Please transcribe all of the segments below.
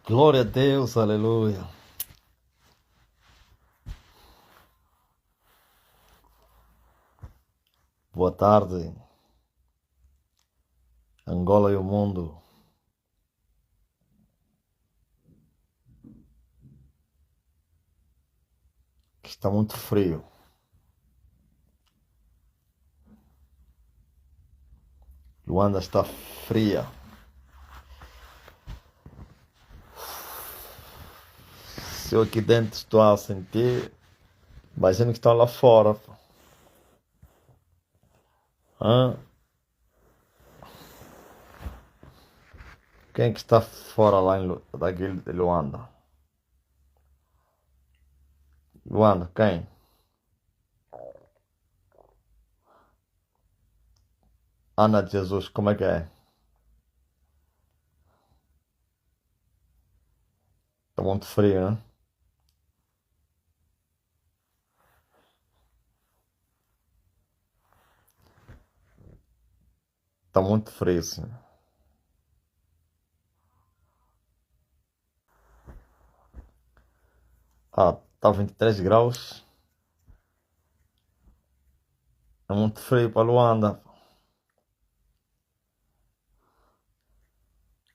Glória a Deus, aleluia. Boa tarde, Angola e o mundo. Que está muito frio. Luanda está fria. Se eu aqui dentro estou a sentir, imagino que estão lá fora. Hã? Quem é que está fora lá daquele de Luanda? Luanda, quem? Ana de Jesus, como é que é? Está muito frio, né? Está muito frio, sim. Está 23 graus. É muito frio para Luanda.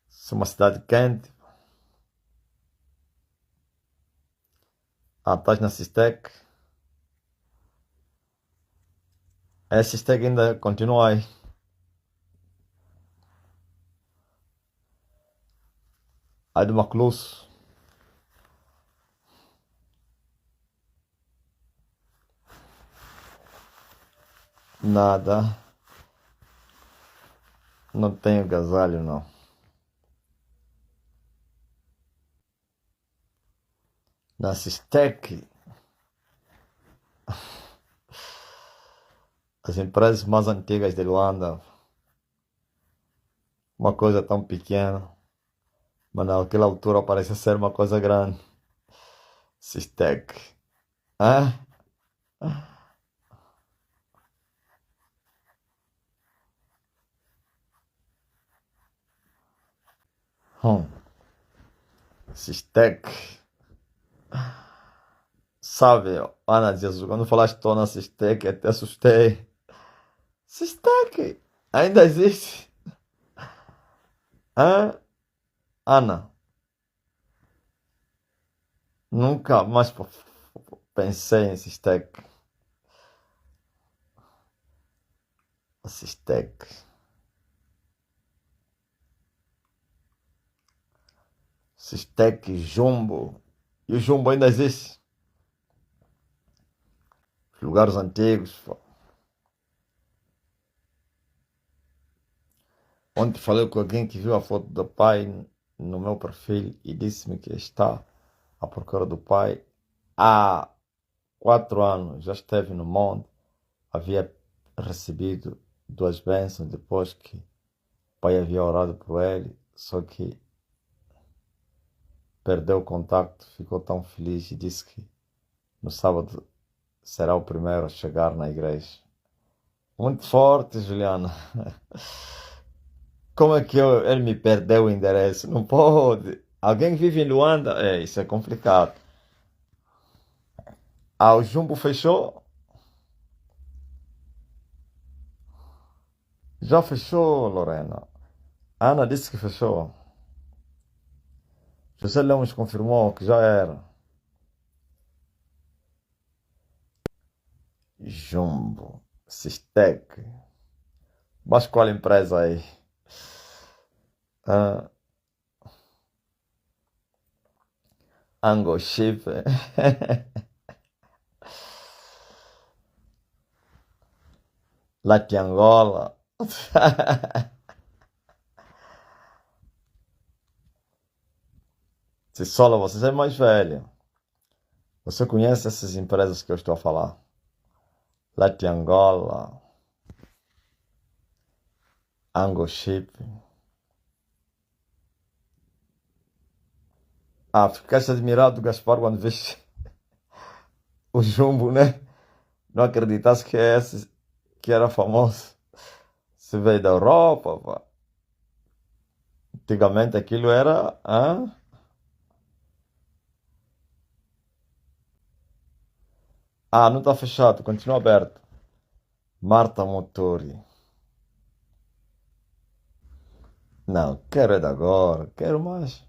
Se é uma cidade quente. Estás na Sistec. A Sistec ainda continua aí. Aí do Maclus. Nada. Não tenho agasalho, não. Na Sistec, as empresas mais antigas de Luanda, uma coisa tão pequena, mas naquela altura parecia ser uma coisa grande. Sistec. Ah? Hum. Sistec. Sabe, Ana Jesus, quando falaste estou na Sistec, até assustei. Sistec! Ainda existe? Ah? Ana, nunca mais pensei em Sistec. Sistec. Sistec, Jumbo. E o Jumbo ainda existe? Lugares antigos. Ontem falei com alguém que viu a foto do pai no meu perfil e disse-me que está à procura do pai há 4 anos. Já esteve no monte, havia recebido 2 bênçãos depois que o pai havia orado por ele, só que perdeu o contacto, ficou tão feliz e disse que no sábado será o primeiro a chegar na igreja. Muito forte, Juliana. Como é que ele me perdeu o endereço? Não pode. Alguém vive em Luanda? Isso é complicado. O Jumbo fechou? Já fechou, Lorena. A Ana disse que fechou. José Lemos confirmou que já era. Jumbo. Sistec. Mas qual empresa aí? Ah, Ango Chip. Latiangola. Se sola, você é mais velho. Você conhece essas empresas que eu estou a falar? Latiangola. Ango Chip. Ficaste admirado, Gaspar, quando viste o Jumbo, né? Não acreditasse que é esse que era famoso. Se veio da Europa, pá. Antigamente aquilo era. Ah, não está fechado, continua aberto. Marta Motori. Não, quero é de agora, quero mais.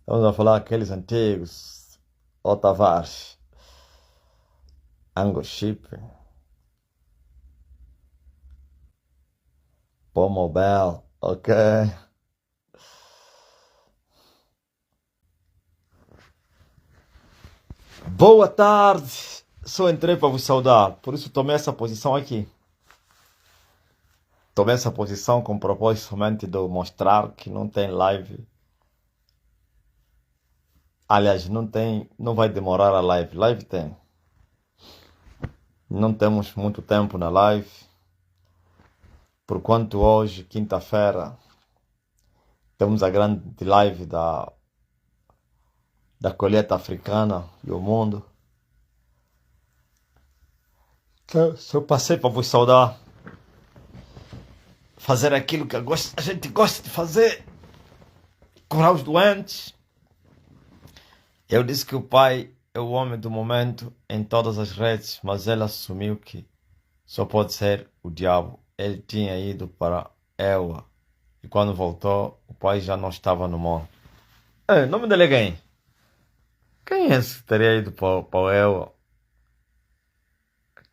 Estamos a falar aqueles antigos. O Tavares. Ango Chip. Pomobel. Ok. Boa tarde. Só entrei para vos saudar, por isso tomei essa posição aqui. Tomei essa posição com o propósito somente de mostrar que não tem live. Aliás, não tem, não vai demorar a live. Live tem. Não temos muito tempo na live. Porquanto hoje, quinta-feira, temos a grande live da colheita africana e o mundo. Então, só passei para vos saudar. Fazer aquilo que a gente gosta de fazer. Curar os doentes. Eu disse que o pai é o homem do momento em todas as redes, mas ele assumiu que só pode ser o diabo. Ele tinha ido para Ewa e quando voltou, o pai já não estava no mundo. Ei, nome dele é quem? Quem é esse que teria ido para o Ewa?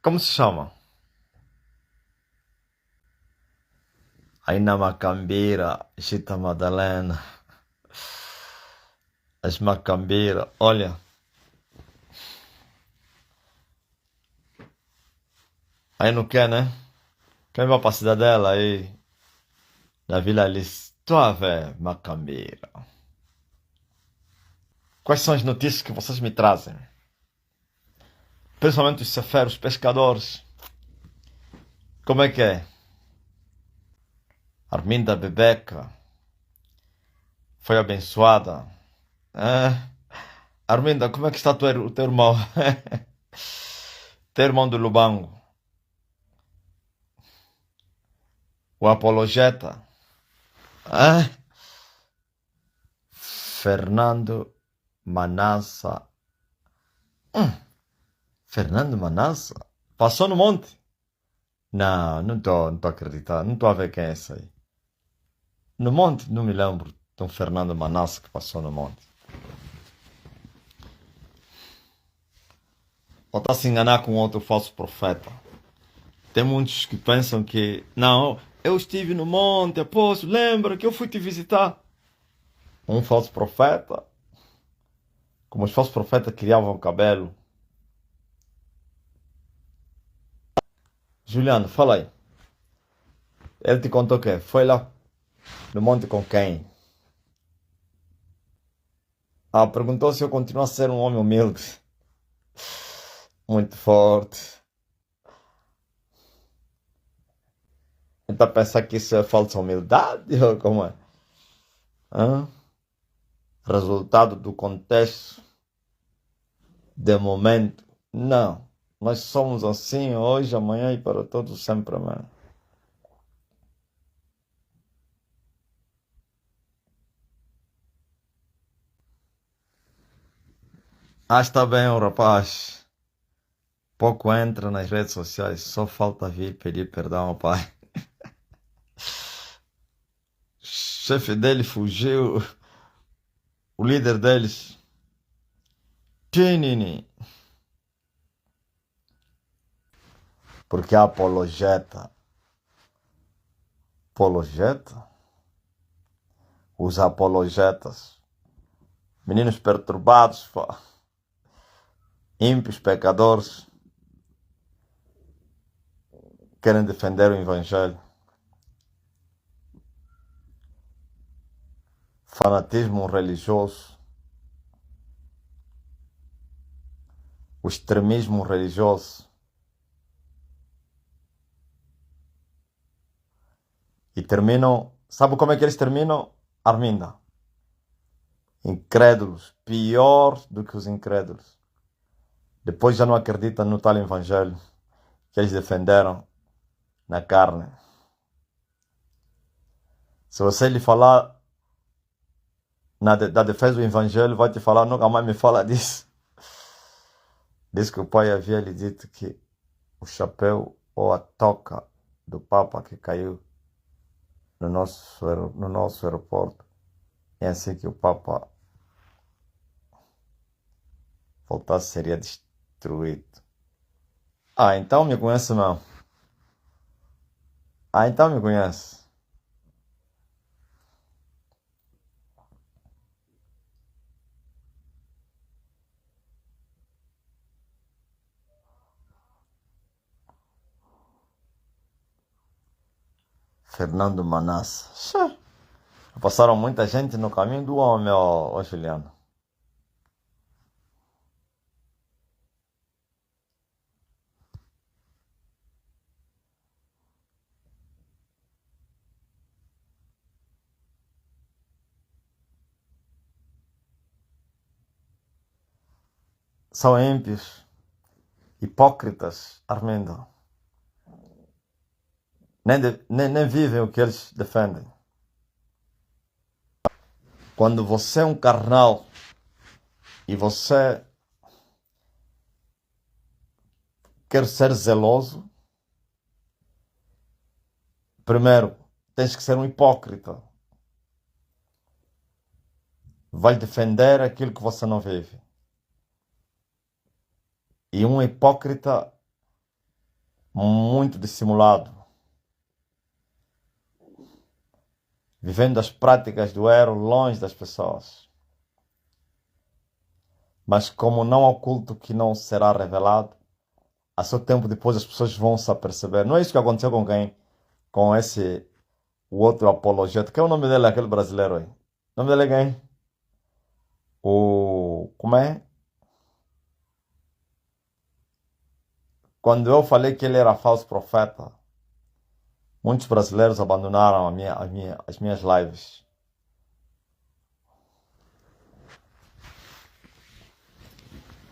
Como se chama? Aí na Macambira, Chita Madalena. As Macambira, olha. Aí não quer, né? Quem vai para a cidadela aí? Na Vila Alice. Estou a ver, Macambira. Quais são as notícias que vocês me trazem? Principalmente os ceferos, pescadores. Como é que é? Arminda Bebeca foi abençoada. Arminda, como é que está o teu irmão? Teu irmão do Lubango. O apologeta. Fernando Manassa. Fernando Manassa? Passou no monte? Não, não estou a acreditar. Não estou a ver quem é esse aí. No monte, não me lembro de um Fernando Manassa que passou no monte. Ou está a se enganar com outro falso profeta. Tem muitos que pensam que... Não, eu estive no monte, apóstolo, lembra que eu fui te visitar. Um falso profeta. Como os falsos profetas criavam cabelo. Juliano, fala aí. Ele te contou o quê? Foi lá no monte com quem? Ah, perguntou se eu continuo a ser um homem humilde. Muito forte. Então pensar que isso é falsa humildade ou como é? Hã? Resultado do contexto de momento. Não. Nós somos assim hoje, amanhã e para todos sempre, amém. Ah, está bem, o rapaz. Pouco entra nas redes sociais, só falta vir pedir perdão ao pai. O chefe dele fugiu, o líder deles. Tinini. Porque a apologeta. Apologeta? Os apologetas. Meninos perturbados, pá. Ímpios, pecadores. Querem defender o evangelho. Fanatismo religioso. O extremismo religioso. E terminam... Sabe como é que eles terminam? Arminda. Incrédulos. Pior do que os incrédulos. Depois já não acreditam no tal evangelho que eles defenderam na carne. Se você lhe falar da defesa do evangelho, vai te falar, nunca mais me fala disso. Disse que o pai havia lhe dito que o chapéu ou a toca do Papa que caiu no nosso aeroporto é assim que o Papa voltasse, seria destruído. Ah, então me conhece não? Ah, então me conhece. Fernando Manassa. Xê, passaram muita gente no caminho do homem, ó Juliano. São ímpios, hipócritas, Armindo. Nem vivem o que eles defendem. Quando você é um carnal e você quer ser zeloso, primeiro tens que ser um hipócrita. Vai defender aquilo que você não vive. E um hipócrita muito dissimulado, vivendo as práticas do erro longe das pessoas. Mas como não oculto que não será revelado, a seu tempo depois as pessoas vão se aperceber. Não é isso que aconteceu com quem? Com o outro apologeta. Que é o nome dele, aquele brasileiro aí? O nome dele é quem? Como é? Quando eu falei que ele era falso profeta, muitos brasileiros abandonaram as minhas lives.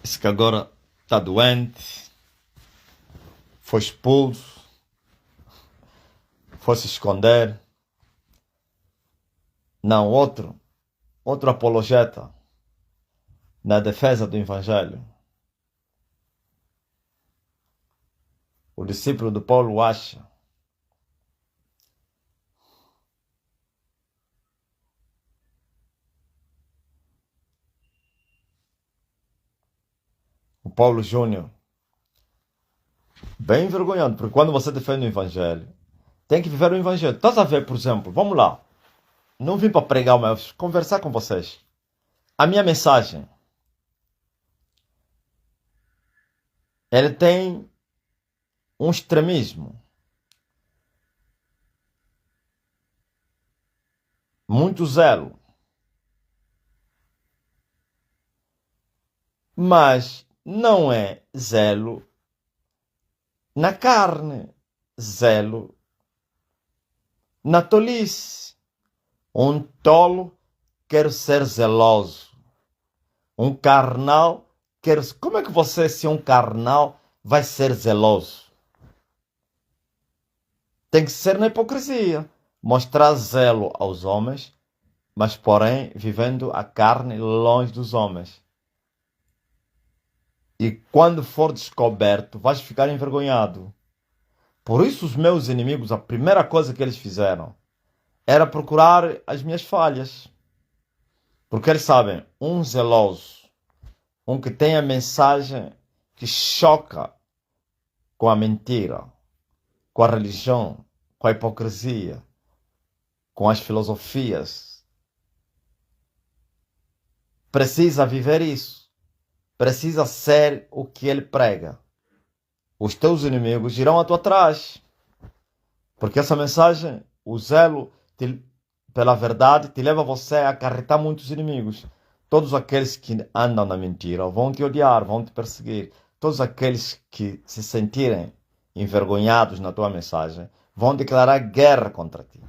Disse que agora está doente, foi expulso, foi se esconder. Não, outro apologeta na defesa do Evangelho. O discípulo do Paulo acha o Paulo Júnior bem envergonhado, porque quando você defende o Evangelho, tem que viver o Evangelho. Estás a ver, por exemplo, vamos lá. Não vim para pregar, mas conversar com vocês. A minha mensagem, ele tem um extremismo. Muito zelo. Mas não é zelo na carne, zelo na tolice. Um tolo quer ser zeloso. Um carnal quer... Como é que você, se um carnal, vai ser zeloso? Tem que ser na hipocrisia. Mostrar zelo aos homens, mas porém vivendo a carne longe dos homens. E quando for descoberto, vais ficar envergonhado. Por isso os meus inimigos, a primeira coisa que eles fizeram era procurar as minhas falhas. Porque eles sabem, um zeloso, um que tem a mensagem que choca com a mentira, com a religião, com a hipocrisia, com as filosofias, precisa viver isso. Precisa ser o que ele prega. Os teus inimigos irão à tua atrás. Porque essa mensagem, o zelo pela verdade, te leva você a acarretar muitos inimigos. Todos aqueles que andam na mentira vão te odiar, vão te perseguir. Todos aqueles que se sentirem envergonhados na tua mensagem vão declarar guerra contra ti.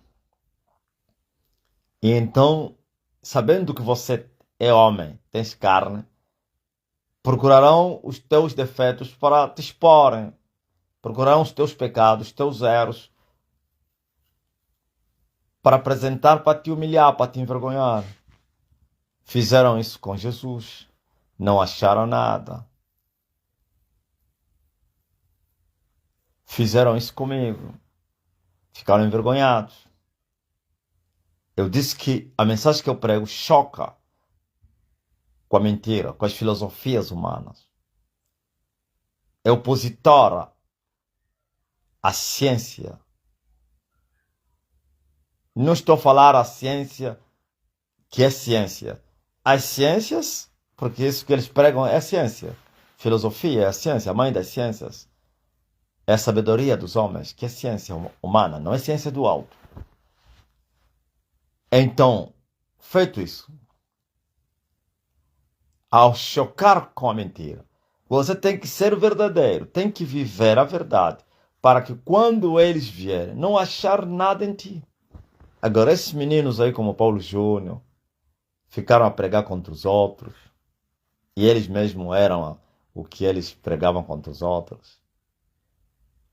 E então, sabendo que você é homem, tens carne, procurarão os teus defeitos para te exporem. Procurarão os teus pecados, os teus erros, para apresentar, para te humilhar, para te envergonhar. Fizeram isso com Jesus. Não acharam nada. fizeram isso comigo. Ficaram envergonhados. Eu disse que a mensagem que eu prego choca com a mentira, com as filosofias humanas. É opositora à ciência. Não estou a falar a ciência que é ciência. As ciências, porque isso que eles pregam é ciência. Filosofia é a ciência, a mãe das ciências. É a sabedoria dos homens, que é ciência humana, não é ciência do alto. Então, feito isso, ao chocar com a mentira, você tem que ser verdadeiro, tem que viver a verdade, para que quando eles vierem, não achar nada em ti. Agora, esses meninos aí, como Paulo Júnior, ficaram a pregar contra os outros, e eles mesmos eram o que eles pregavam contra os outros.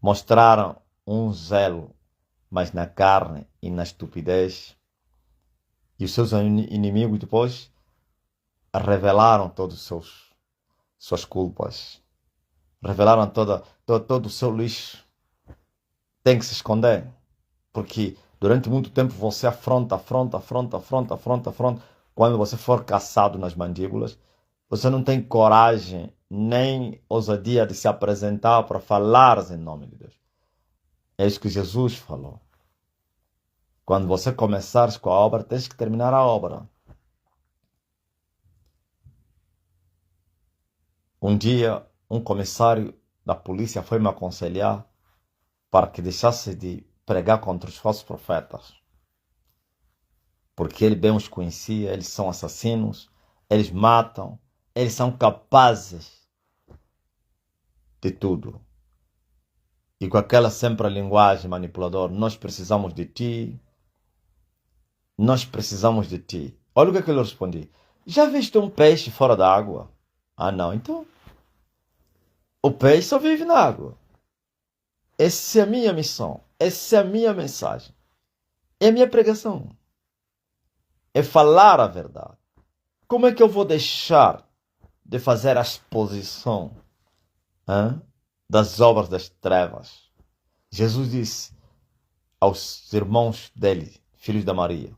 Mostraram um zelo, mas na carne e na estupidez. E os seus inimigos depois revelaram todas as suas culpas. Revelaram todo o seu lixo. Tem que se esconder. Porque durante muito tempo você afronta. Quando você for caçado nas mandíbulas, você não tem coragem nem ousadia de se apresentar para falar em nome de Deus. É isso que Jesus falou. Quando você começares com a obra, tens que terminar a obra. Um dia, um comissário da polícia foi me aconselhar para que deixasse de pregar contra os falsos profetas. Porque ele bem os conhecia, eles são assassinos, eles matam, eles são capazes de tudo. E com aquela sempre a linguagem manipuladora, nós precisamos de ti, nós precisamos de ti. Olha o que eu respondi. Já viste um peixe fora da água? Ah, não, então. O peixe só vive na água. Essa é a minha missão. Essa é a minha mensagem. É a minha pregação. É falar a verdade. Como é que eu vou deixar de fazer a exposição das obras das trevas? Jesus disse aos irmãos dele, filhos da Maria: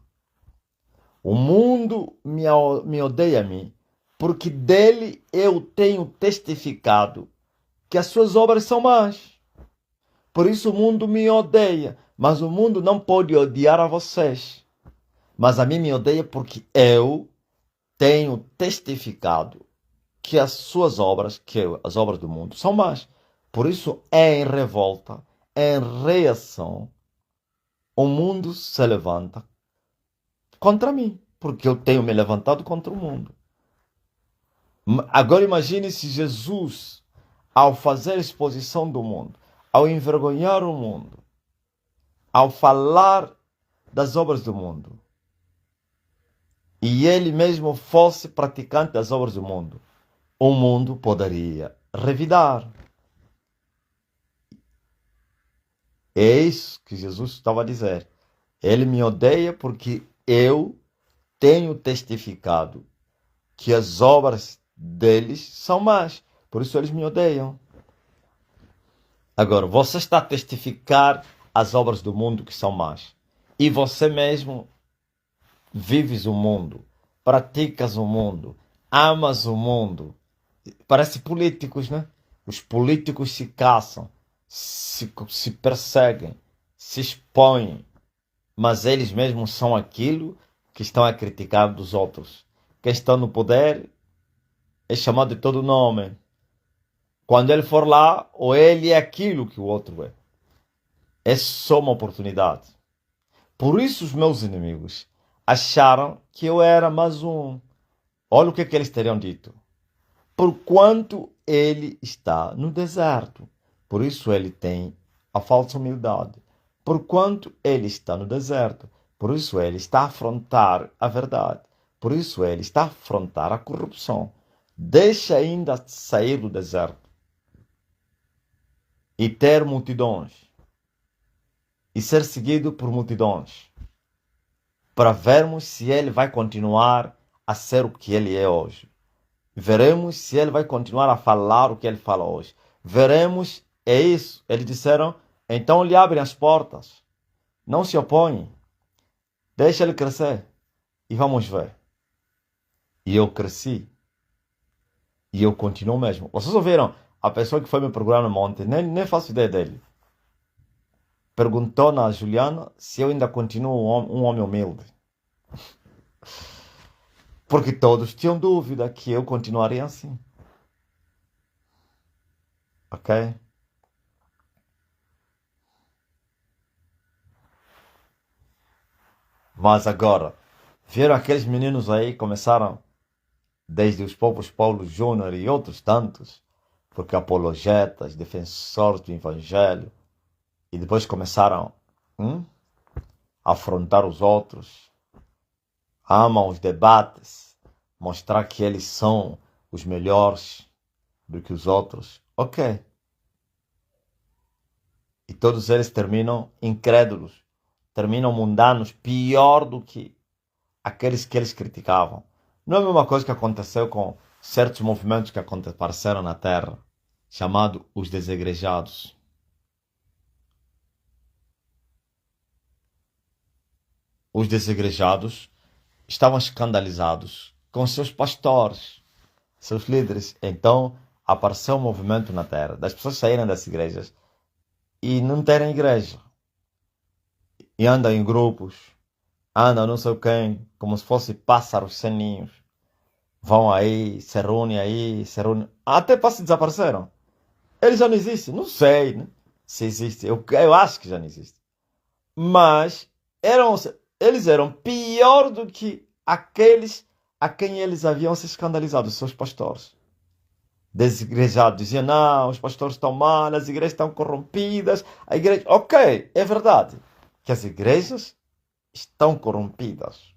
o mundo me odeia a mim, porque dele eu tenho testificado que as suas obras são más. Por isso o mundo me odeia, mas o mundo não pode odiar a vocês. Mas a mim me odeia porque eu tenho testificado que as suas obras, que as obras do mundo, são más. Por isso, em revolta, em reação, o mundo se levanta contra mim, porque eu tenho me levantado contra o mundo. Agora imagine se Jesus, ao fazer exposição do mundo, ao envergonhar o mundo, ao falar das obras do mundo, e ele mesmo fosse praticante das obras do mundo, o mundo poderia revidar. É isso que Jesus estava a dizer. Ele me odeia porque eu tenho testificado que as obras deles são más. Por isso eles me odeiam. Agora, você está a testificar as obras do mundo que são más. E você mesmo vives o mundo, praticas o mundo, amas o mundo. Parece políticos, né? Os políticos se caçam, se perseguem, se expõem, mas eles mesmos são aquilo que estão a criticar dos outros. Quem está no poder é chamado de todo nome. Quando ele for lá, ou ele é aquilo que o outro é. É só uma oportunidade. Por isso os meus inimigos acharam que eu era mais um. Olha o que eles teriam dito. Porquanto ele está no deserto. Por isso ele tem a falsa humildade. Porquanto ele está no deserto. Por isso ele está a afrontar a verdade. Por isso ele está a afrontar a corrupção. Deixa ainda sair do deserto e ter multidões e ser seguido por multidões para vermos se ele vai continuar a ser o que ele é hoje. Veremos se ele vai continuar a falar o que ele fala hoje. Veremos é isso. Eles disseram, então lhe abrem as portas. Não se opõe. Deixa ele crescer. E vamos ver. E eu cresci. E eu continuo mesmo. Vocês ouviram? A pessoa que foi me procurar no monte, nem faço ideia dele. Perguntou na Juliana se eu ainda continuo um homem humilde. Porque todos tinham dúvida que eu continuaria assim. Ok? Mas agora, viram aqueles meninos aí que começaram desde os povos Paulo Júnior e outros tantos, porque apologetas, defensores do Evangelho, e depois começaram a afrontar os outros, amam os debates, mostrar que eles são os melhores do que os outros. Ok. E todos eles terminam incrédulos, terminam mundanos, pior do que aqueles que eles criticavam. Não é a mesma coisa que aconteceu com certos movimentos que apareceram na Terra, chamado os desigrejados. Os desigrejados estavam escandalizados com seus pastores, seus líderes. Então apareceu um movimento na Terra, das pessoas saírem das igrejas e não terem igreja. E andam em grupos, andam não sei quem, como se fossem pássaros sem ninhos. Vão aí, se reúnem aí, se reúnem. Até para se desapareceram. Eles já não existem. Não sei, né, se existe. Eu acho que já não existe. Mas eles eram pior do que aqueles a quem eles haviam se escandalizado, os seus pastores. Desigrejados diziam, não, os pastores estão mal, as igrejas estão corrompidas. A igreja... Ok, é verdade que as igrejas estão corrompidas.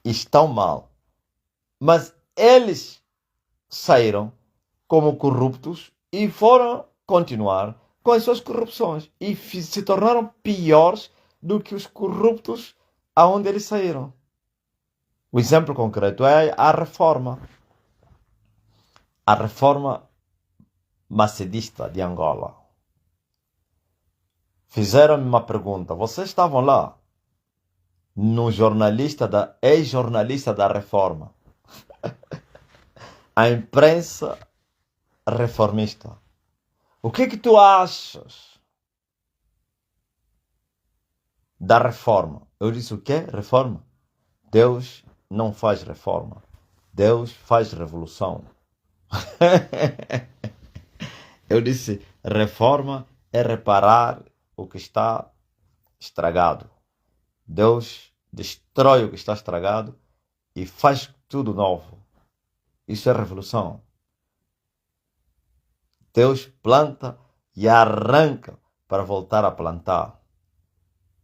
Estão mal. Mas eles saíram como corruptos e foram continuar com as suas corrupções. E se tornaram piores do que os corruptos aonde eles saíram. O exemplo concreto é a reforma. A reforma macedista de Angola. Fizeram-me uma pergunta. Vocês estavam lá? No ex-jornalista da reforma. A imprensa reformista. O que tu achas da reforma? Eu disse o quê? Reforma? Deus não faz reforma. Deus faz revolução. Eu disse, reforma é reparar o que está estragado. Deus destrói o que está estragado e faz tudo novo. Isso é revolução. Deus planta e arranca para voltar a plantar.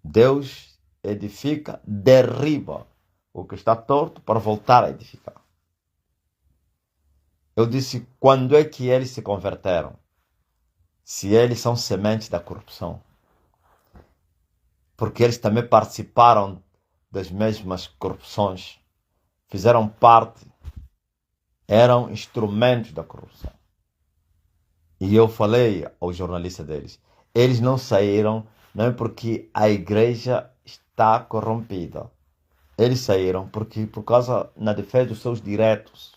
Deus edifica, derriba o que está torto para voltar a edificar. Eu disse, quando é que eles se converteram? Se eles são sementes da corrupção. Porque eles também participaram das mesmas corrupções. Fizeram parte. Eram instrumentos da corrupção. E eu falei ao jornalista deles. Eles não saíram, não é porque a igreja está corrompida. Eles saíram porque por causa na defesa dos seus direitos.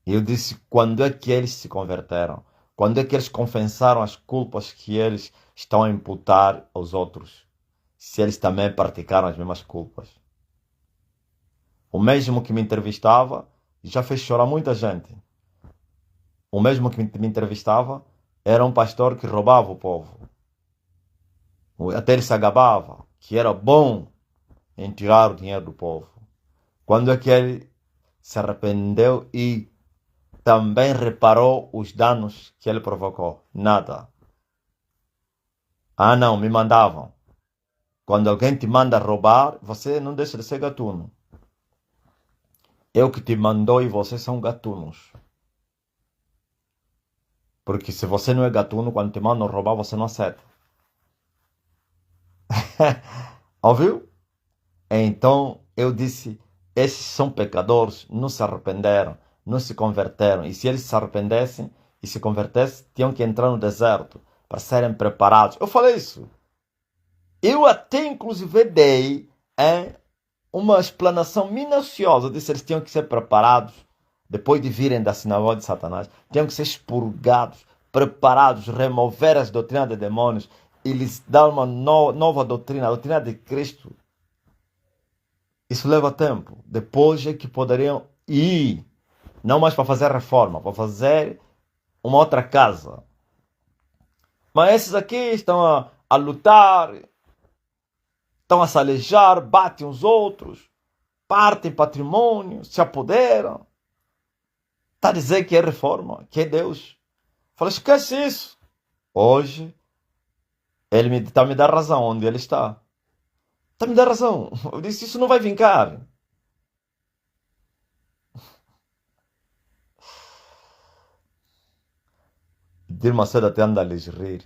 E eu disse, quando é que eles se converteram? Quando é que eles confessaram as culpas que eles estão a imputar aos outros? Se eles também praticaram as mesmas culpas. O mesmo que me entrevistava já fez chorar muita gente. O mesmo que me entrevistava era um pastor que roubava o povo. Até ele se agabava que era bom em tirar o dinheiro do povo. Quando é que ele se arrependeu e também reparou os danos que ele provocou? Nada. Ah, não, me mandavam. Quando alguém te manda roubar, você não deixa de ser gatuno. Eu que te mandou e vocês são gatunos. Porque se você não é gatuno, quando te mandam roubar, você não aceita. Ouviu? Então eu disse, esses são pecadores, não se arrependeram, não se converteram. E se eles se arrependessem e se convertessem, tinham que entrar no deserto para serem preparados. Eu falei isso. Eu até, inclusive, dei uma explanação minuciosa. Disse que eles tinham que ser preparados depois de virem da sinagoga de Satanás. Tinham que ser expurgados, preparados, remover as doutrinas de demônios e lhes dar uma nova doutrina, a doutrina de Cristo. Isso leva tempo. Depois é que poderiam ir, não mais para fazer reforma, para fazer uma outra casa. Mas esses aqui estão a lutar, estão a se alejar, batem uns outros, partem patrimônio, se apoderam. Está a dizer que é reforma, que é Deus. Fala, esquece isso. Hoje, ele está me dando razão onde ele está. Está me dando razão. Eu disse, isso não vai vincar. Dilma Cedo até anda a lhes rir.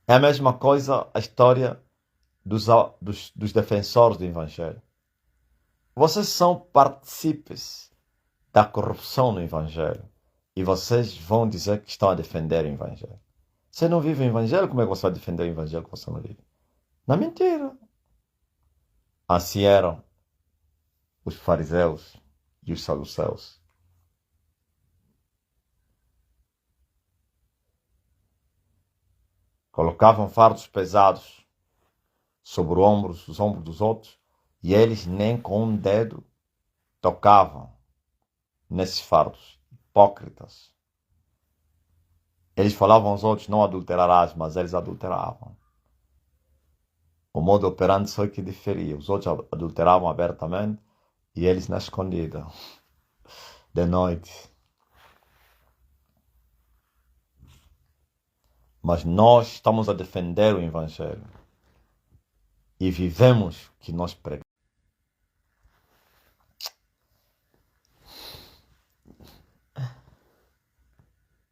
É a mesma coisa a história dos defensores do Evangelho. Vocês são partícipes da corrupção no Evangelho. E vocês vão dizer que estão a defender o Evangelho. Você não vive o Evangelho, como é que você vai defender o Evangelho que você não vive? Na mentira. Assim eram os fariseus e os saduceus. Colocavam fardos pesados sobre os ombros dos outros, e eles nem com um dedo tocavam nesses fardos. Hipócritas. Eles falavam aos outros, não adulterarás, mas eles adulteravam. O modo operante só que diferia. Os outros adulteravam abertamente e eles na escondida, de noite. Mas nós estamos a defender o Evangelho e vivemos o que nós pregamos.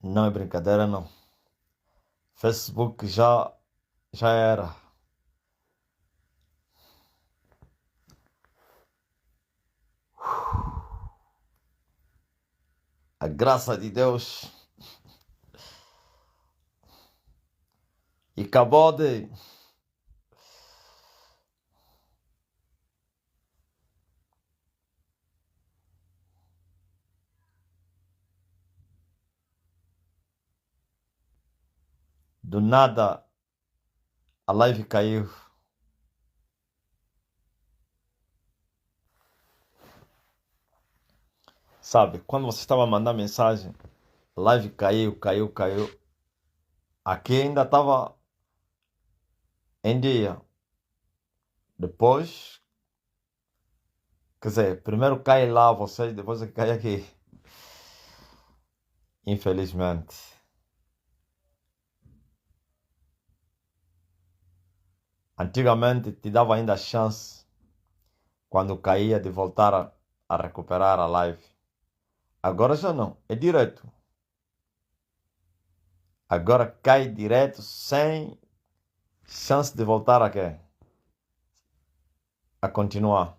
Não é brincadeira, não. Facebook já era. A graça de Deus. E acabou de... Do nada, a live caiu. Sabe, quando você estava a mandar mensagem, a live caiu. Aqui ainda estava em dia. Depois, quer dizer, primeiro cai lá vocês, depois é que cai aqui. Infelizmente. Antigamente te dava ainda a chance, quando caía, de voltar a recuperar a live. Agora já não, é direto. Agora cai direto, sem chance de voltar a quê? A continuar.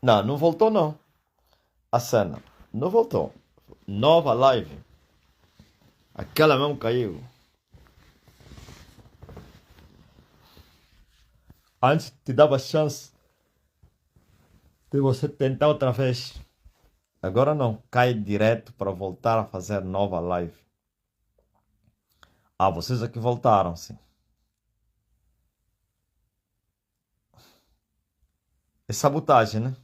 Não, não voltou não. A cena não voltou. Nova live. Aquela mesmo caiu. Antes te dava chance de você tentar outra vez. Agora não, cai direto para voltar a fazer nova live. Ah, vocês aqui voltaram, sim. É sabotagem, né?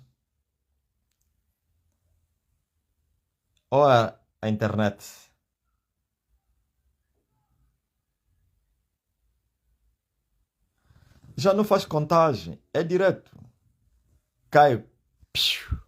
Ou é a internet? Já não faz contagem, é direto. Cai. Piu.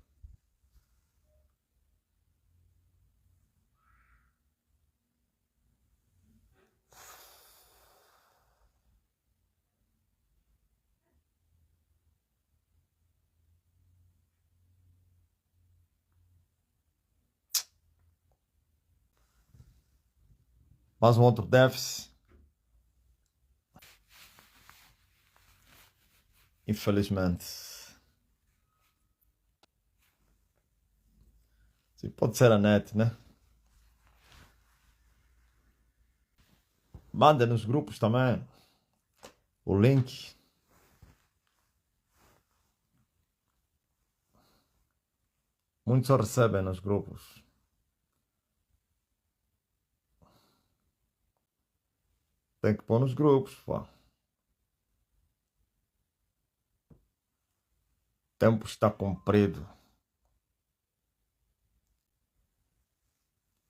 Mais um outro déficit. infelizmente. Sim, pode ser a net, né? Manda nos grupos também o link. Muitos só recebem nos grupos. Tem que pôr nos grupos, pá. O tempo está cumprido.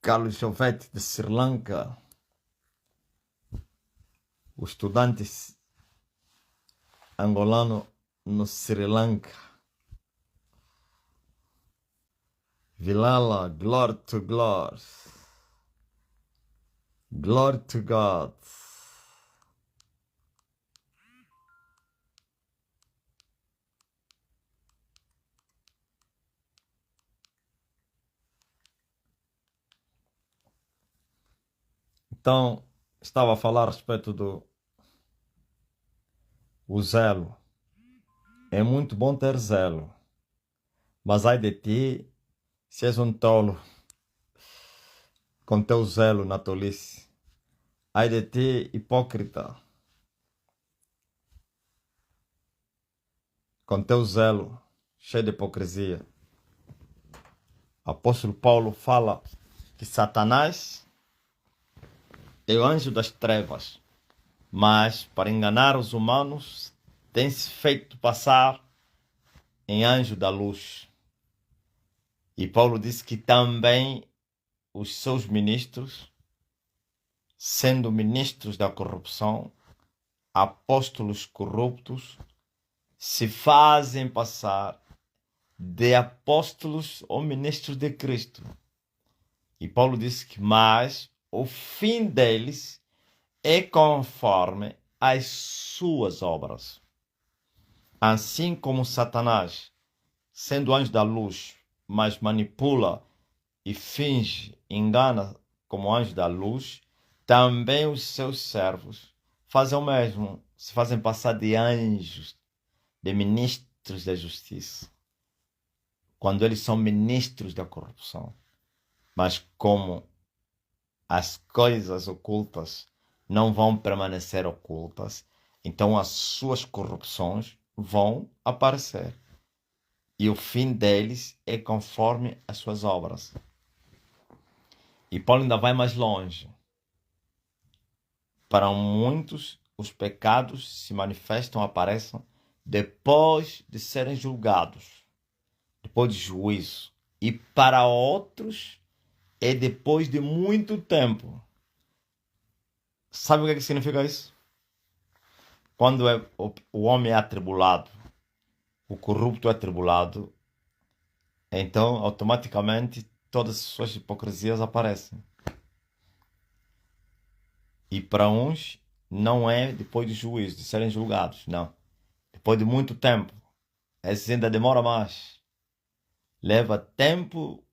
Carlos Jovete de Sri Lanka, o estudante angolano no Sri Lanka. Vilala, glory to glory. Glory to God. Então, estava a falar a respeito do zelo. É muito bom ter zelo, mas ai de ti se és um tolo com teu zelo na tolice. Ai de ti, hipócrita, com teu zelo cheio de hipocrisia. Apóstolo Paulo fala que Satanás é o anjo das trevas, mas para enganar os humanos tem-se feito passar em anjo da luz. E Paulo disse que também os seus ministros, sendo ministros da corrupção, apóstolos corruptos, se fazem passar de apóstolos ou ministros de Cristo. E Paulo disse que, mas o fim deles é conforme as suas obras. Assim como Satanás, sendo anjo da luz, mas manipula e finge, engana como anjo da luz, também os seus servos fazem o mesmo, se fazem passar de anjos, de ministros da justiça, quando eles são ministros da corrupção. Mas como as coisas ocultas não vão permanecer ocultas, então as suas corrupções vão aparecer. E o fim deles é conforme as suas obras. E Paulo ainda vai mais longe. Para muitos, os pecados se manifestam, aparecem depois de serem julgados, depois de juízo. E para outros, é depois de muito tempo. Sabe o que significa isso? Quando o homem é atribulado, o corrupto é atribulado, então automaticamente todas as suas hipocrisias aparecem. E para uns não é depois do juízo, de serem julgados, não. Depois de muito tempo. Esse ainda demora mais. Leva tempo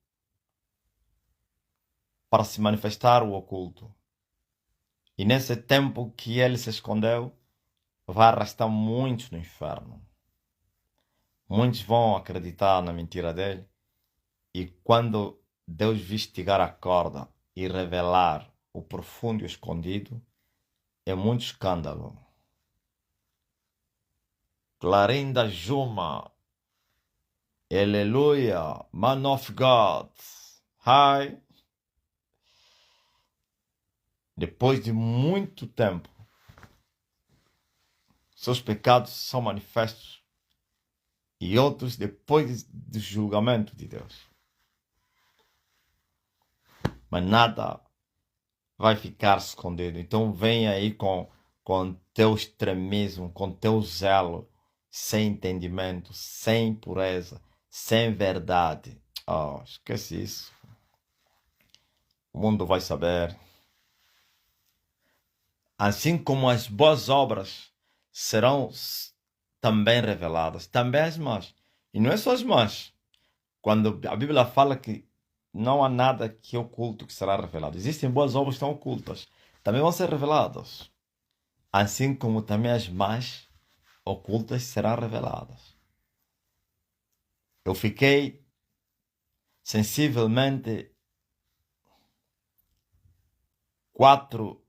para se manifestar o oculto. E nesse tempo que ele se escondeu, vai arrastar muitos no inferno. Muitos vão acreditar na mentira dele. E quando Deus vistigar a corda e revelar o profundo e o escondido, é muito escândalo. Clarinda Juma, Aleluia, Man of God, Hi. Depois de muito tempo, seus pecados são manifestos e outros depois do julgamento de Deus. Mas nada vai ficar escondido. Então vem aí com teu extremismo, com teu zelo, sem entendimento, sem pureza, sem verdade. Oh, esquece isso. O mundo vai saber. Assim como as boas obras serão também reveladas, também as más. E não é só as más. Quando a Bíblia fala que não há nada que é oculto que será revelado. Existem boas obras que estão ocultas. Também vão ser reveladas. Assim como também as más ocultas serão reveladas. Eu fiquei sensivelmente 4,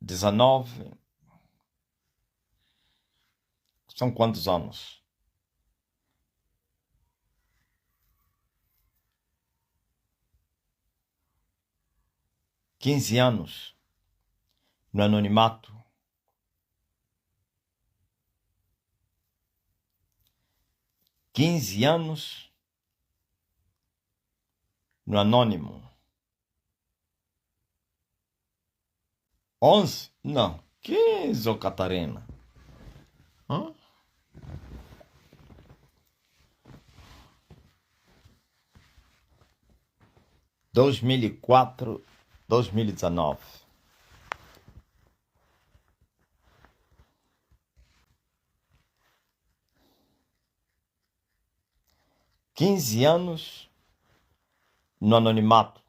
19. São quantos anos? 15 anos no anonimato. 15 anos no anônimo. 11? Não. 15, ô Catarina. Hã? 2004, 2019. 15 anos no anonimato,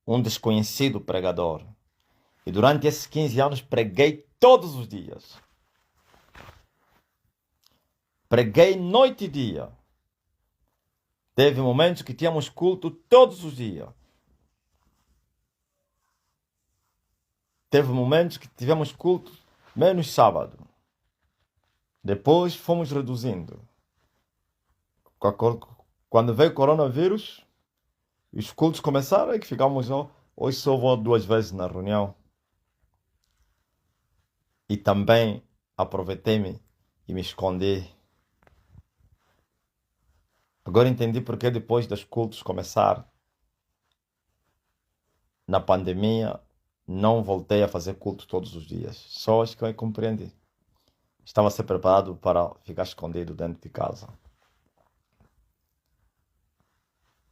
um desconhecido pregador. E durante esses 15 anos preguei todos os dias. Preguei noite e dia. Teve momentos que tínhamos culto todos os dias. Teve momentos que tivemos culto menos sábado. Depois fomos reduzindo. Quando veio o coronavírus, os cultos começaram e que ficamos, hoje só vou 2 vezes na reunião. E também aproveitei-me e me escondi. Agora entendi porque depois dos cultos começar, na pandemia, não voltei a fazer culto todos os dias. Só acho que eu compreendi. Estava a ser preparado para ficar escondido dentro de casa.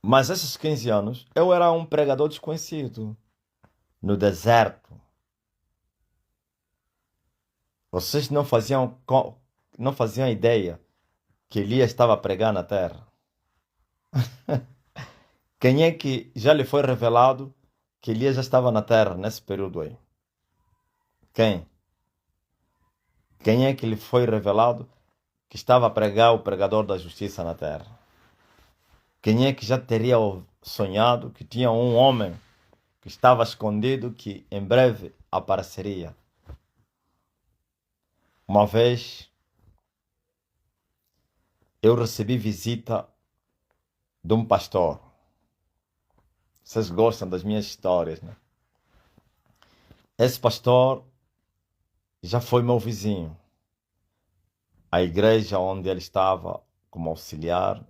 Mas esses 15 anos, eu era um pregador desconhecido. No deserto. Vocês não faziam ideia que Elias estava a pregar na terra. Quem é que já lhe foi revelado que Elias já estava na terra nesse período aí? Quem? Quem é que lhe foi revelado que estava a pregar o pregador da justiça na terra? Quem é que já teria sonhado que tinha um homem que estava escondido que em breve apareceria? Uma vez eu recebi visita de um pastor. Vocês gostam das minhas histórias, né? Esse pastor já foi meu vizinho. A igreja onde ele estava como auxiliar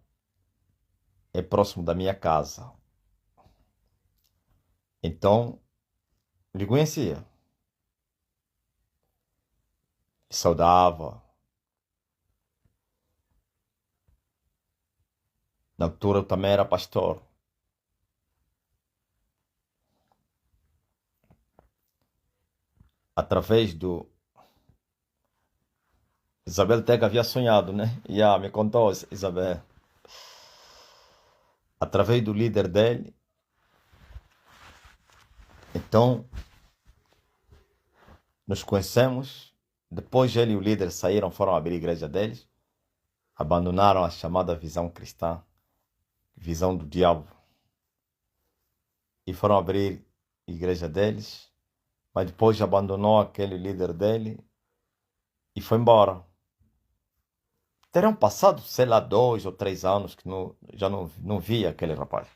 é próximo da minha casa. Então, lhe conhecia. Saudava. Na altura eu também era pastor. Através do... Isabel até que havia sonhado, né? Me contou, Isabel. Através do líder dele. Então, nos conhecemos. Depois ele e o líder saíram, foram abrir a igreja deles. Abandonaram a chamada visão cristã. Visão do diabo. E foram abrir a igreja deles. Mas depois abandonou aquele líder dele e foi embora. Terão passado, sei lá, 2 ou 3 anos que já não via aquele rapaz.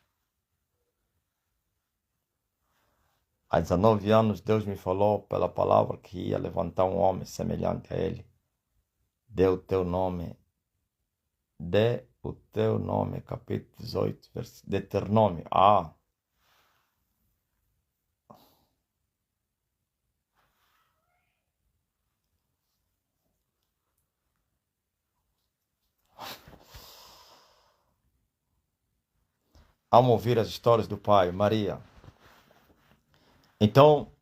Há 19 anos Deus me falou pela palavra que ia levantar um homem semelhante a ele. Dê o teu nome. Dê o teu nome, capítulo 18, Deuteronômio. Amo ouvir as histórias do pai, Maria. Então,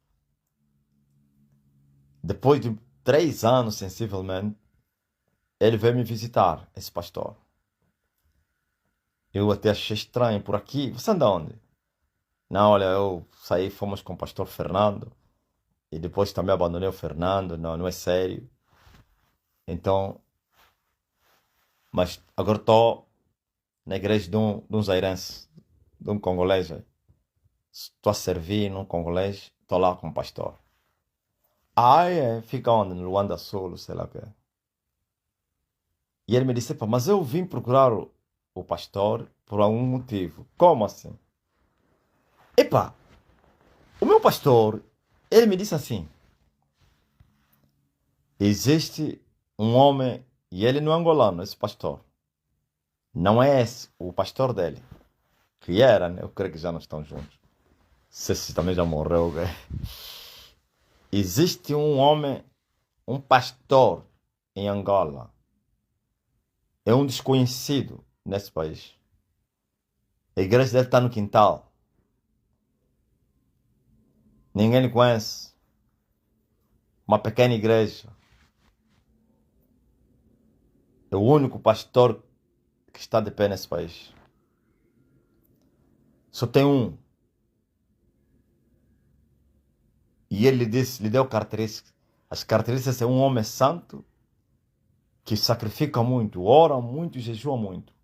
depois de 3 anos, sensivelmente, ele veio me visitar, esse pastor. Eu até achei estranho por aqui. Você anda onde? Não, olha, eu saí, fomos com o pastor Fernando. E depois também abandonei o Fernando. Não, não é sério. Então, mas agora estou na igreja de um zairense, de um congolês. Estou a servir num congolês, estou lá como pastor. Ah, é? Fica onde? No Luanda Sul, sei lá o que é. E ele me disse, "Epá, mas eu vim procurar o pastor por algum motivo. Como assim? Epá, o meu pastor, ele me disse assim, existe um homem, e ele não é angolano, esse pastor. Não é esse, o pastor dele. Que era, né? Eu creio que já não estão juntos. Não sei se também já morreu. Né? Existe um homem, um pastor em Angola. É um desconhecido nesse país. A igreja dele está no quintal. Ninguém lhe conhece. Uma pequena igreja. É o único pastor que está de pé nesse país. Só tem um. E ele disse, lhe deu características. As características é um homem santo que sacrifica muito, ora muito, jejua muito.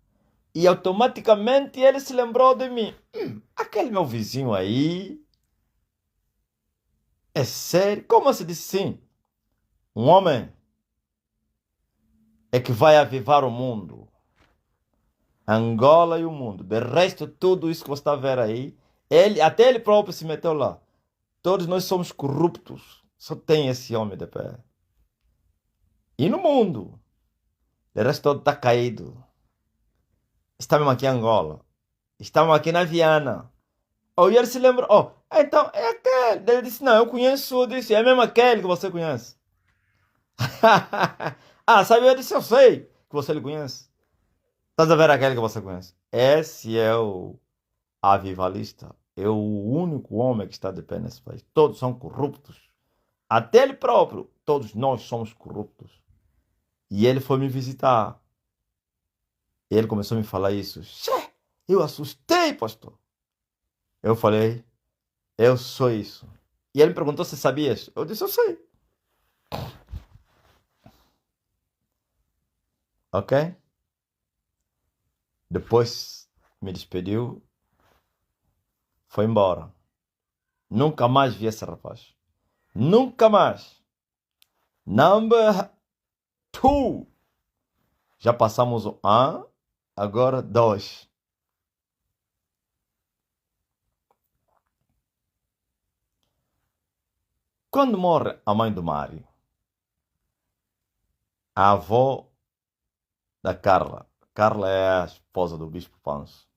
E automaticamente ele se lembrou de mim. Aquele meu vizinho aí. É sério? Como se disse sim? Um homem é que vai avivar o mundo. Angola e o mundo. De resto, tudo isso que você está a ver aí, até ele próprio se meteu lá. Todos nós somos corruptos. Só tem esse homem de pé. E no mundo, o resto todo está caído. Estamos aqui em Angola. Estamos aqui na Viana. Oh, e ele se lembrou. Oh, então é aquele. Ele disse, não, eu conheço. Eu disse, é mesmo aquele que você conhece. Ah, sabe? Eu disse, eu sei que você lhe conhece. Estás a ver aquele que você conhece? Esse é o avivalista. É o único homem que está de pé nesse país. Todos são corruptos. Até ele próprio. Todos nós somos corruptos. E ele foi me visitar. Ele começou a me falar isso. Xé, eu assustei, pastor. Eu falei, eu sou isso. E ele me perguntou se sabias. Eu disse, eu sei. Ok? Depois me despediu. Foi embora. Nunca mais vi esse rapaz. Nunca mais. Number two. Já passamos o um, agora dois. Quando morre a mãe do Mário, a avó da Carla. Carla é a esposa do Bispo Panso.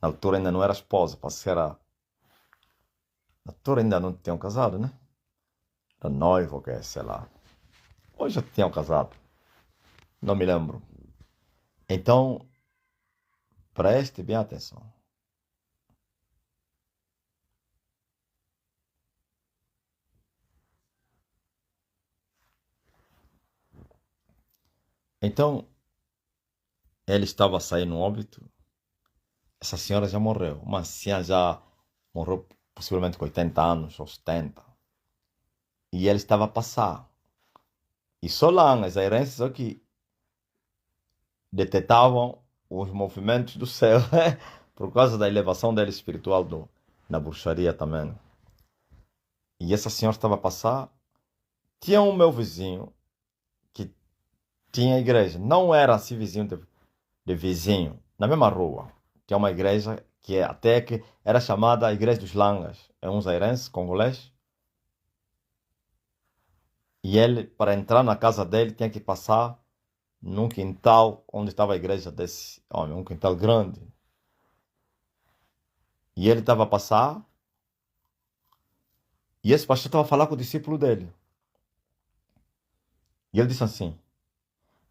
Na altura ainda não era esposa, parece que era. Na altura ainda não tinham casado, né? Era noivo, ou que sei lá. Hoje já tinham casado. Não me lembro. Então, preste bem atenção. Então, ele estava a sair no óbito. Essa senhora já morreu. Uma anciã já morreu possivelmente com 80 anos ou 70. E ele estava a passar. E só lá, as herências aqui detetavam os movimentos do céu, por causa da elevação dele espiritual na bruxaria também. E essa senhora estava a passar. Tinha um meu vizinho que tinha igreja. Não era assim vizinho de vizinho. Na mesma rua. Tinha uma igreja que até que era chamada a Igreja dos Langas. É um zairense, congolês. E ele, para entrar na casa dele, tinha que passar num quintal onde estava a igreja desse homem, um quintal grande. E ele estava a passar, e esse pastor estava a falar com o discípulo dele. E ele disse assim: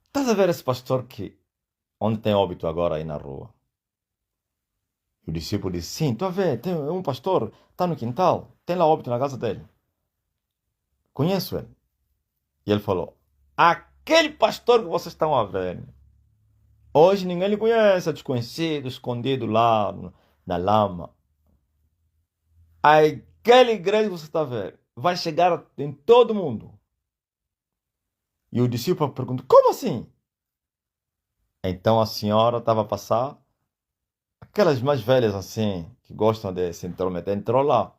estás a ver esse pastor que onde tem óbito agora aí na rua? E o discípulo disse: sim, estou a ver, tem um pastor, está no quintal, tem lá óbito na casa dele. Conheço ele. E ele falou: aquele pastor que vocês estão a ver. Hoje ninguém lhe conhece, é desconhecido, escondido lá na lama. Aquela igreja que você está a ver vai chegar em todo mundo. E o discípulo perguntou, como assim? Então a senhora estava a passar, aquelas mais velhas assim, que gostam de se intrometer, entrou lá.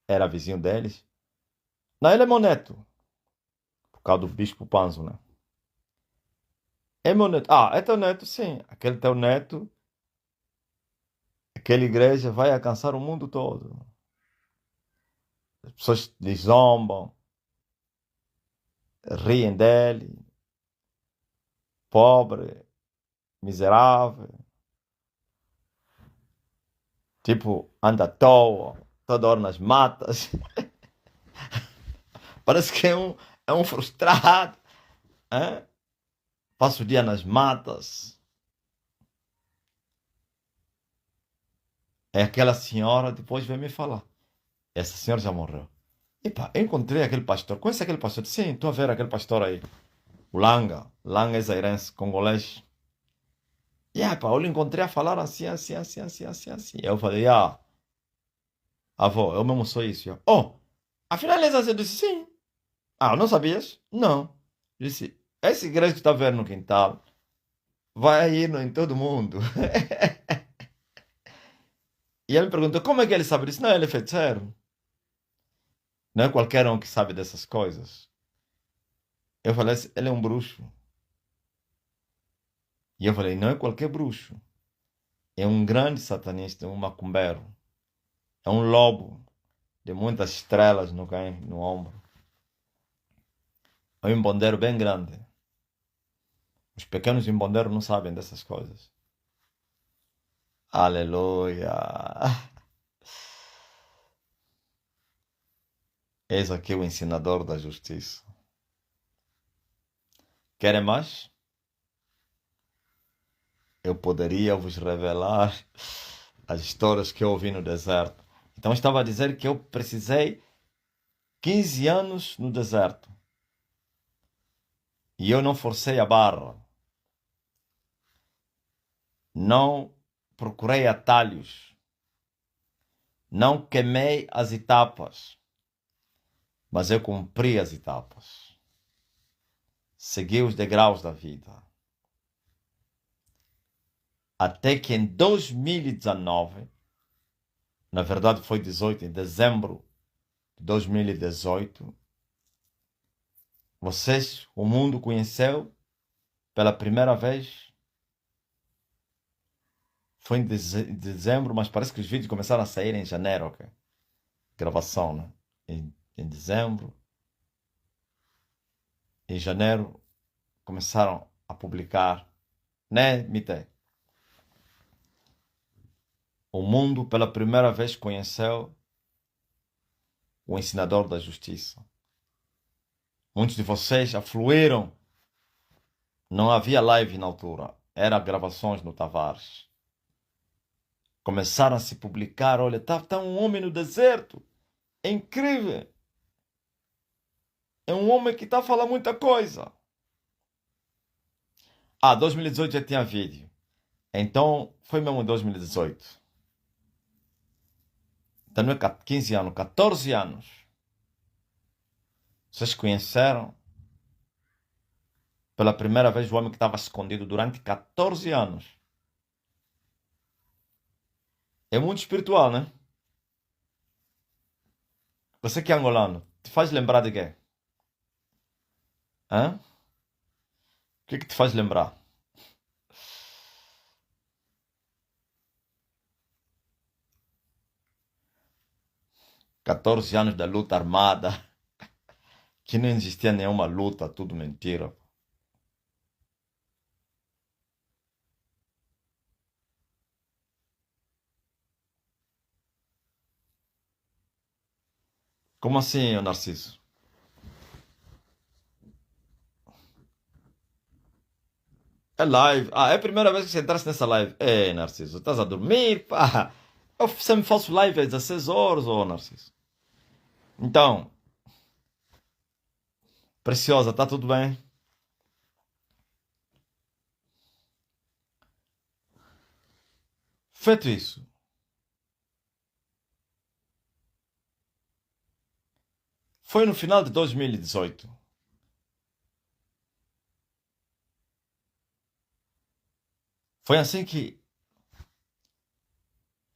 Era vizinho deles. Não, ele é meu neto. Por causa do bispo Panzo, né? É meu neto. Ah, é teu neto, sim. Aquele teu neto, aquela igreja vai alcançar o mundo todo. As pessoas lhe zombam, riem dele, pobre, miserável. Tipo, anda à toa, toda hora nas matas. Parece que é um frustrado. Hein? Passa o dia nas matas. É aquela senhora, depois vem me falar. Essa senhora já morreu. Epa, eu encontrei aquele pastor. Conhece aquele pastor? Sim, estou a ver aquele pastor aí. O Langa. Langa é zairense, congolês. E aí, pá, eu lhe encontrei a falar assim, assim, assim, assim, assim, assim. Eu falei, avó, eu mesmo sou isso. Oh, afinal ele é assim. Eu disse, sim. Ah, não sabias? Não. Eu disse, essa igreja que está vendo no quintal vai ir em todo mundo. E ele me perguntou, como é que ele sabe disso? Não, ele é feiticeiro. Não é qualquer um que sabe dessas coisas. Eu falei, ele é um bruxo. E eu falei, não é qualquer bruxo. É um grande satanista, um macumbeiro. É um lobo de muitas estrelas no ombro. É um embondeiro bem grande. Os pequenos embondeiros não sabem dessas coisas. Aleluia. Eis aqui o ensinador da justiça. Querem mais? Eu poderia vos revelar as histórias que eu ouvi no deserto. Então estava a dizer que eu precisei 15 anos no deserto. E eu não forcei a barra. Não procurei atalhos. Não queimei as etapas. Mas eu cumpri as etapas. Segui os degraus da vida. Até que em 2019, na verdade foi 18, em dezembro de 2018, o mundo conheceu pela primeira vez. Foi em dezembro, mas parece que os vídeos começaram a sair em janeiro, ok? Gravação, né? Em dezembro, em janeiro, começaram a publicar, né, Mite? O mundo pela primeira vez conheceu o ensinador da justiça. Muitos de vocês afluíram. Não havia live na altura. Era gravações no Tavares. Começaram a se publicar. Olha, tá um homem no deserto. É incrível. É um homem que está a falar muita coisa. Ah, 2018 já tinha vídeo. Então, foi mesmo em 2018. Então não é 15 anos, 14 anos. Vocês conheceram pela primeira vez o homem que estava escondido durante 14 anos. É muito espiritual, né? Você que é angolano, te faz lembrar de quê? Hã? O que te faz lembrar? 14 anos da luta armada, que não existia nenhuma luta, tudo mentira. Como assim, Narciso? É live. Ah, é a primeira vez que você entrasse nessa live. É, Narciso, estás a dormir? Pá. Eu sempre faço live às 16 horas, ô Narciso. Então, Preciosa, está tudo bem? Feito isso, foi no final de 2018. Foi assim que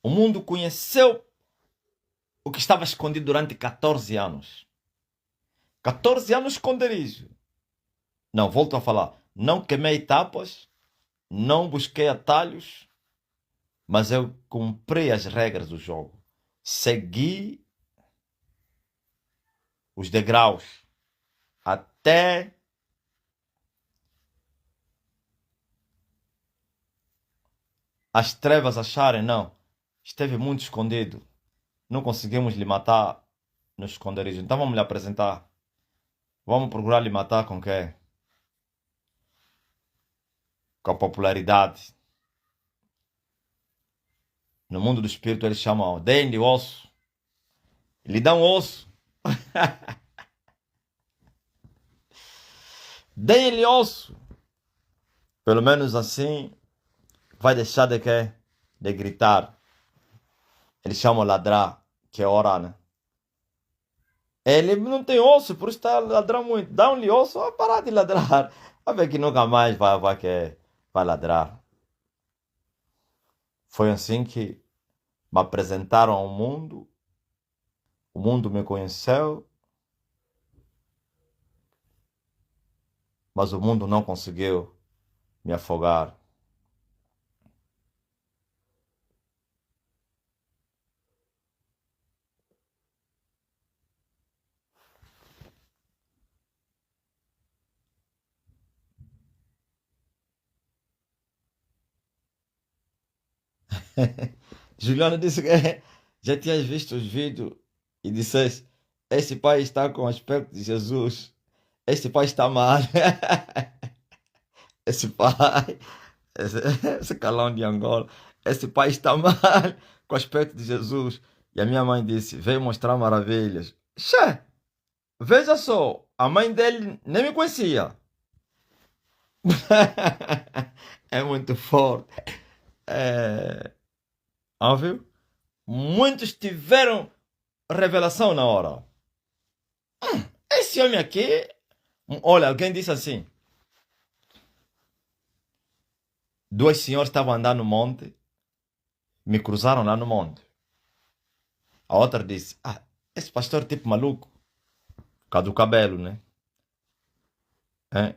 o mundo conheceu o que estava escondido durante 14 anos. 14 anos esconderijo. Não, volto a falar. Não queimei etapas, não busquei atalhos, mas eu cumpri as regras do jogo. Segui os degraus até as trevas acharem, não, esteve muito escondido. Não conseguimos lhe matar no esconderijo. Então vamos lhe apresentar. Vamos procurar lhe matar com quê? Com a popularidade. No mundo do espírito eles chamam, deem-lhe osso. Lhe dão osso. Deem-lhe osso. Pelo menos assim vai deixar de quê? De gritar. Eles chamam ladrar, que é orar, né? Ele não tem osso, por isso está ladrando muito. Dá-lhe osso, vai parar de ladrar. Vai ver que nunca mais vai ladrar. Foi assim que me apresentaram ao mundo. O mundo me conheceu. Mas o mundo não conseguiu me afogar. Juliana disse que já tinhas visto os vídeos e disseste: esse pai está com o aspecto de Jesus. Este pai está mal. Esse pai, esse, esse calão de Angola, esse pai está mal com o aspecto de Jesus. E a minha mãe disse: veio mostrar maravilhas. Xé, veja só, a mãe dele nem me conhecia. É muito forte. É... Óbvio. Muitos tiveram revelação na hora. Esse homem aqui. Olha, alguém disse assim: dois senhores estavam andando no monte, me cruzaram lá no monte. A outra disse: ah, esse pastor é tipo maluco. Por causa do cabelo, né? É.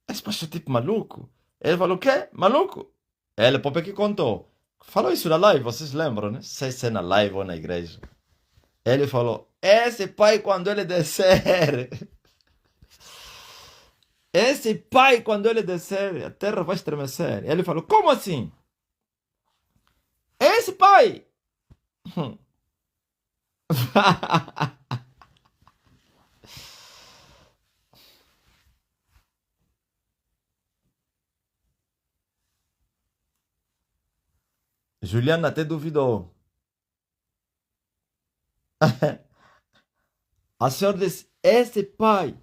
Esse pastor é tipo maluco. Ele falou: o quê? Maluco? Ele, o próprio que contou. Falou isso na live, vocês lembram, né? Sei se é na live ou na igreja. Ele falou: esse pai, quando ele descer, esse pai, quando ele descer, a terra vai estremecer. Ele falou: como assim? Esse pai. Juliana até duvidou. A senhora disse: esse pai,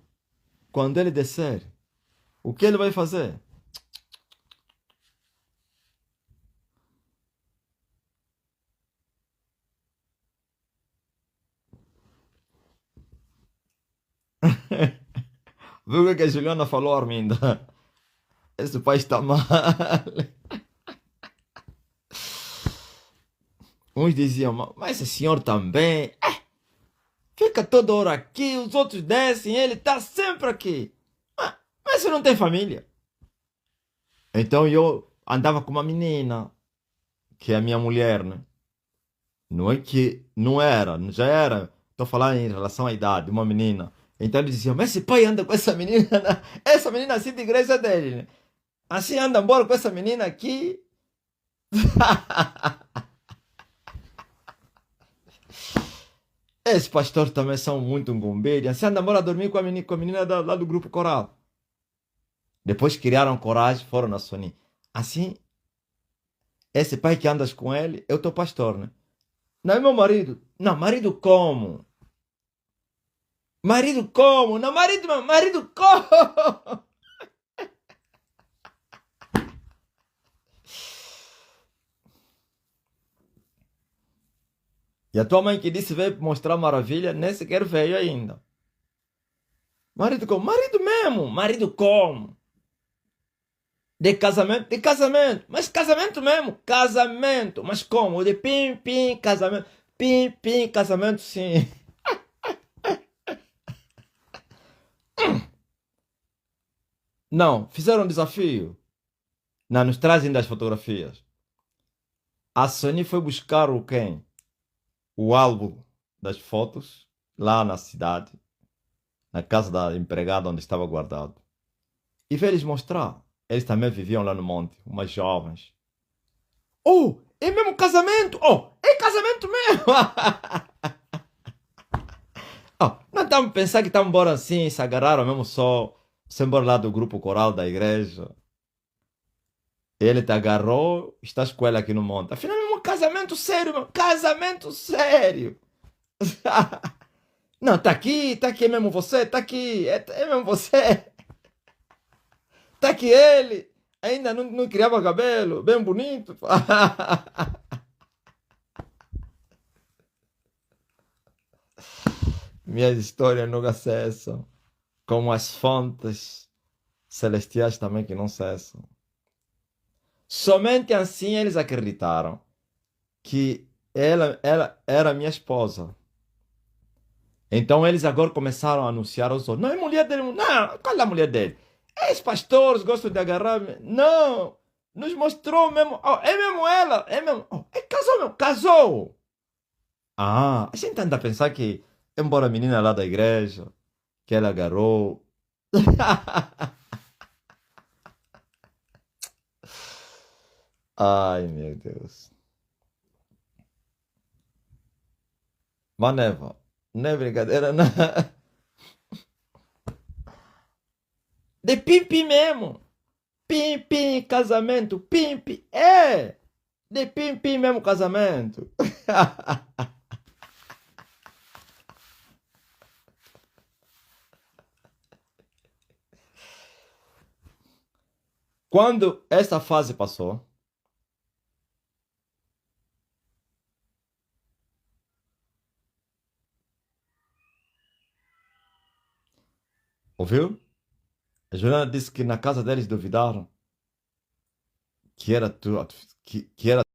quando ele descer, o que ele vai fazer? Viu o que a Juliana falou, Arminda? Esse pai está mal. Uns diziam: mas esse senhor também. Fica toda hora aqui, os outros descem, ele está sempre aqui. Mas você não tem família. Então eu andava com uma menina, que é a minha mulher, né? Não é que não era, já era. Estou falando em relação à idade, uma menina. Então eles diziam: mas esse pai anda com essa menina, né? Essa menina assim de igreja dele, né? Assim anda embora com essa menina aqui. Esse pastor também são muito ngombeira. Assim anda embora dormir com a menina lá do grupo coral. Depois criaram coragem, foram na Sony. Assim, esse pai que andas com ele, eu tô pastor, né? Não é meu marido. Não, marido como? Marido como? Não, marido como? E a tua mãe que disse veio mostrar maravilha, nem sequer veio ainda. Marido como? Marido mesmo. Marido como? De casamento, mas casamento mesmo, casamento, mas como? De pim, pim, casamento sim. Não, fizeram um desafio. Não, nos trazem das fotografias. A Sony foi buscar o quem? O álbum das fotos lá na cidade, na casa da empregada onde estava guardado. E veio eles mostrar. Eles também viviam lá no monte, umas jovens. Oh, é mesmo casamento? Oh, é casamento mesmo! Oh, não estamos pensando que estamos embora assim, se agarraram mesmo só, se embora lá do grupo coral da igreja. Ele te agarrou, estás com ele aqui no monte. Afinal, é um casamento sério, meu. Casamento sério. Não, tá aqui mesmo você, tá aqui, é mesmo você. Tá aqui ele. Ainda não criava cabelo, bem bonito. Minhas histórias nunca cessam. Como as fontes celestiais também que não cessam. Somente assim eles acreditaram que ela era minha esposa. Então eles agora começaram a anunciar aos outros. Não, é mulher dele. Não, qual é a mulher dele? Esses pastores gostam de agarrar. Não, nos mostrou mesmo. Oh, é mesmo ela, é mesmo. Oh, é, casou mesmo, casou. Ah, a gente anda a pensar que, embora a menina lá da igreja, que ela agarrou. Ai, meu Deus. Maneva, não é brincadeira, não. De pimpi mesmo. Pimpi, casamento, pimpi. É, de pimpi mesmo casamento. Quando essa fase passou, ouviu? A Juliana disse que na casa deles duvidaram que era tu, que era